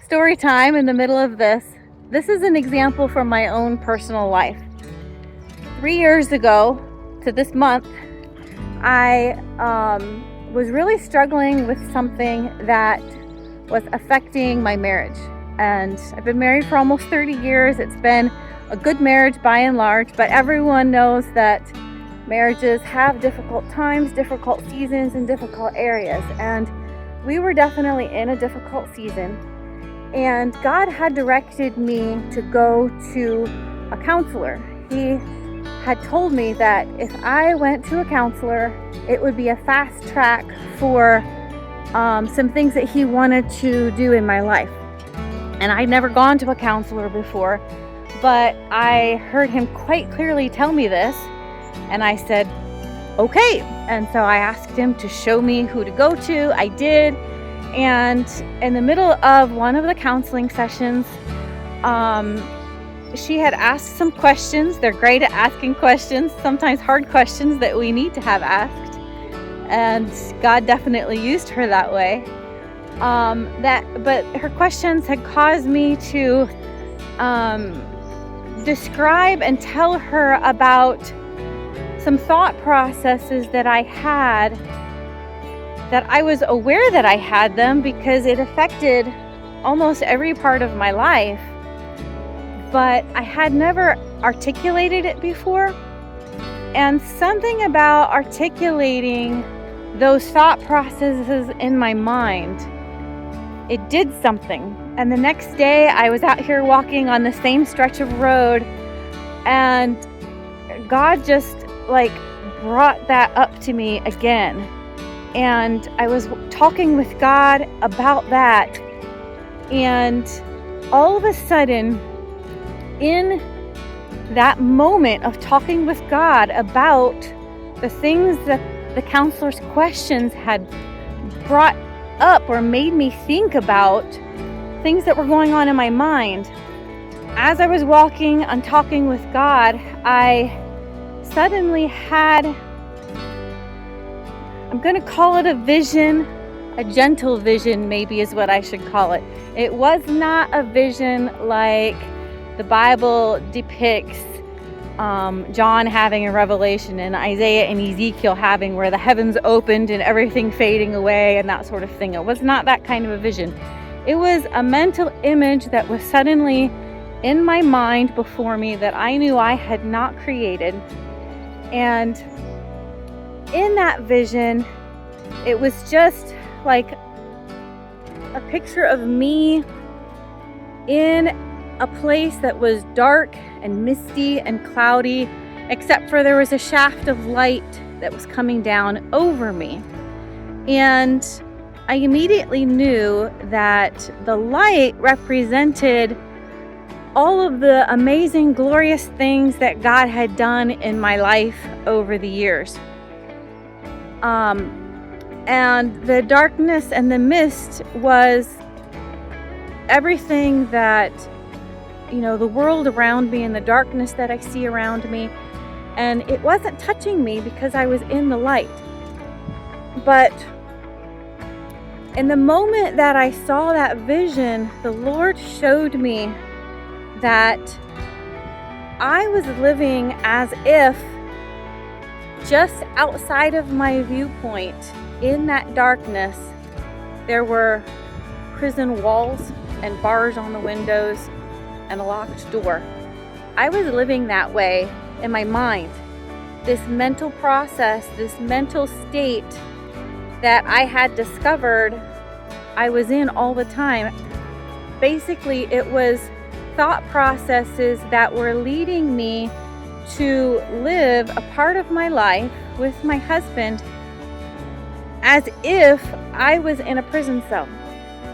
Story time in the middle of this. This is an example from my own personal life. 3 years ago to this month, I was really struggling with something that was affecting my marriage. And I've been married for almost 30 years. It's been a good marriage by and large, but everyone knows that marriages have difficult times, difficult seasons, and difficult areas. And we were definitely in a difficult season. And God had directed me to go to a counselor. He had told me that if I went to a counselor, it would be a fast track for some things that he wanted to do in my life. And I'd never gone to a counselor before, but I heard him quite clearly tell me this, and I said, okay. And so I asked him to show me who to go to. I did. And in the middle of one of the counseling sessions, she had asked some questions. They're great at asking questions, sometimes hard questions that we need to have asked. And God definitely used her that way. But her questions had caused me to describe and tell her about some thought processes that I had, that I was aware that I had them because it affected almost every part of my life, but I had never articulated it before. And something about articulating those thought processes in my mind, it did something. And the next day I was out here walking on the same stretch of road, and God just brought that up to me again. And I was talking with God about that. And all of a sudden, in that moment of talking with God about the things that the counselor's questions had brought up or made me think about, things that were going on in my mind, as I was walking and talking with God, I suddenly had, I'm going to call it a vision, a gentle vision maybe is what I should call it. It was not a vision like the Bible depicts John having a revelation and Isaiah and Ezekiel having, where the heavens opened and everything fading away and that sort of thing. It was not that kind of a vision. It was a mental image that was suddenly in my mind before me that I knew I had not created. And in that vision, it was just like a picture of me in a place that was dark and misty and cloudy, except for there was a shaft of light that was coming down over me. And I immediately knew that the light represented all of the amazing, glorious things that God had done in my life over the years. And the darkness and the mist was everything that, the world around me and the darkness that I see around me. And it wasn't touching me because I was in the light. But in the moment that I saw that vision, the Lord showed me that I was living as if just outside of my viewpoint, in that darkness, there were prison walls and bars on the windows and a locked door. I was living that way in my mind. This mental process, this mental state that I had discovered I was in all the time. Basically, it was thought processes that were leading me to live a part of my life with my husband as if I was in a prison cell,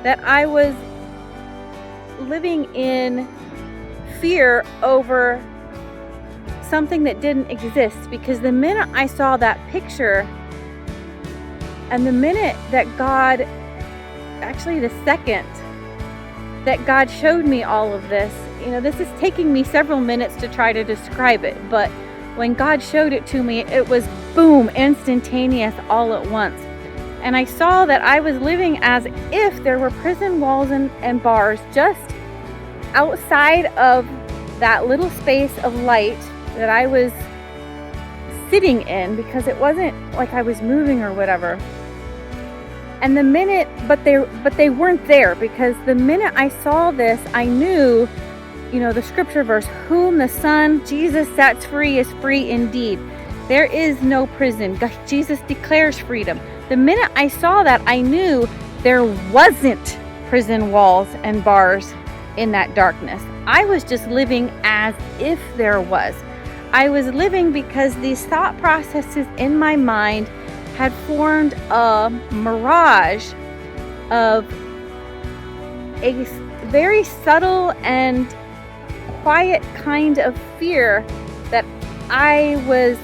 that I was living in fear over something that didn't exist. Because the minute I saw that picture, and the minute that God, actually the second that God showed me all of this, this is taking me several minutes to try to describe it, but when God showed it to me, it was boom, instantaneous, all at once. And I saw that I was living as if there were prison walls and bars just outside of that little space of light that I was sitting in, because it wasn't like I was moving or whatever. And but they weren't there, because the minute I saw this, I knew, the scripture verse, whom the Son, Jesus, sets free is free indeed. There is no prison. Jesus declares freedom. The minute I saw that, I knew there wasn't prison walls and bars in that darkness. I was just living as if there was. I was living because these thought processes in my mind had formed a mirage of a very subtle and quiet kind of fear that I was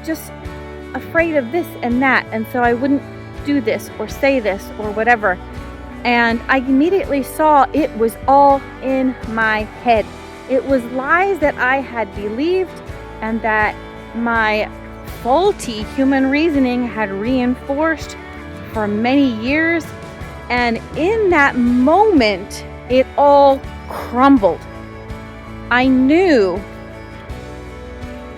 just afraid of this and that, and so I wouldn't do this or say this or whatever. And I immediately saw it was all in my head. It was lies that I had believed and that my faulty human reasoning had reinforced for many years. And in that moment, it all crumbled. I knew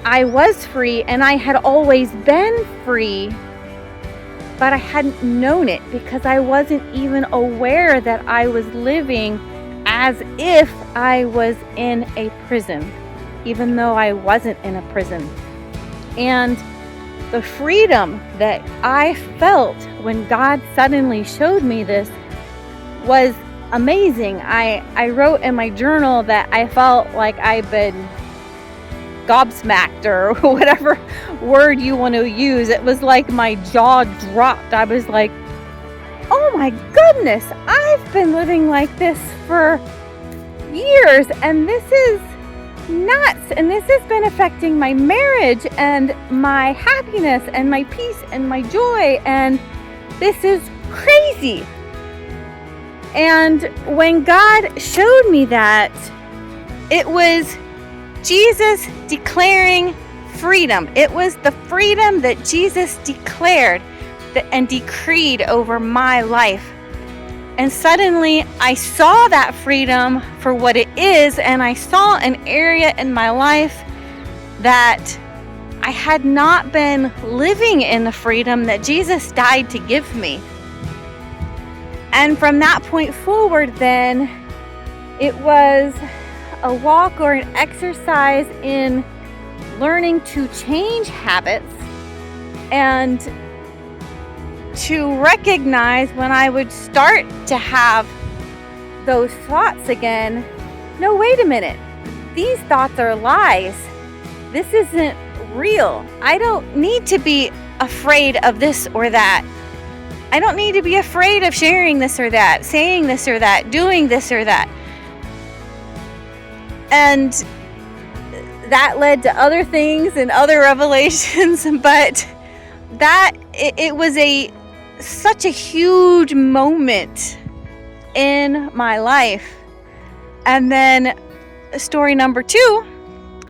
I was free, and I had always been free, but I hadn't known it because I wasn't even aware that I was living as if I was in a prison, even though I wasn't in a prison. And the freedom that I felt when God suddenly showed me this was amazing. I wrote in my journal that I felt like I'd been gobsmacked, or whatever word you want to use. It was like my jaw dropped. I was like, oh my goodness, I've been living like this for years, and this is nuts, and this has been affecting my marriage and my happiness and my peace and my joy, and this is crazy. And when God showed me that, it was Jesus declaring freedom. It was the freedom that Jesus declared and decreed over my life. And suddenly I saw that freedom for what it is, and I saw an area in my life that I had not been living in the freedom that Jesus died to give me. And from that point forward, then, it was a walk or an exercise in learning to change habits and to recognize when I would start to have those thoughts again. No, wait a minute. These thoughts are lies. This isn't real. I don't need to be afraid of this or that. I don't need to be afraid of sharing this or that, saying this or that, doing this or that. And that led to other things and other revelations, but it was such a huge moment in my life. And then story number 2